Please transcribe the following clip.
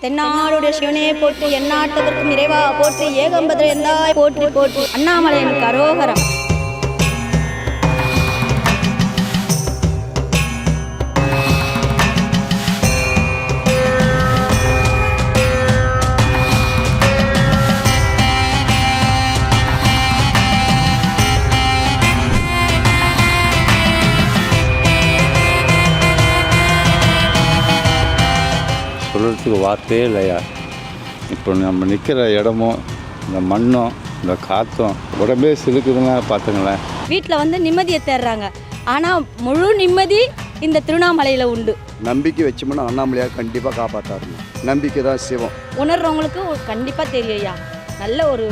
தென்னாடுடைய சிவனே போற்றி, எந்நாட்டதற்கும் இறைவா போற்றி, ஏகம்பதிர எந்தாய் போற்றி போற்றி, அண்ணாமலையனுக்கு அரோகரம். சொல்கிறதுக்கு வார்த்தையே இல்லையா. இப்போ நம்ம நிற்கிற இடமும் இந்த மண்ணும் இந்த காற்றும் உடம்பே சிலுக்குதுன்னா பார்த்துங்களேன். வீட்டில் வந்து நிம்மதியை தேடுறாங்க, ஆனால் முழு நிம்மதி இந்த திருவண்ணாமலையில் உண்டு. நம்பிக்கை வச்சோம்னா அண்ணாமலையாக கண்டிப்பாக காப்பாற்றாருங்க. நம்பிக்கை தான் சிவம். உணர்றவங்களுக்கு கண்டிப்பாக தெரியும் ஐயா. நல்ல ஒரு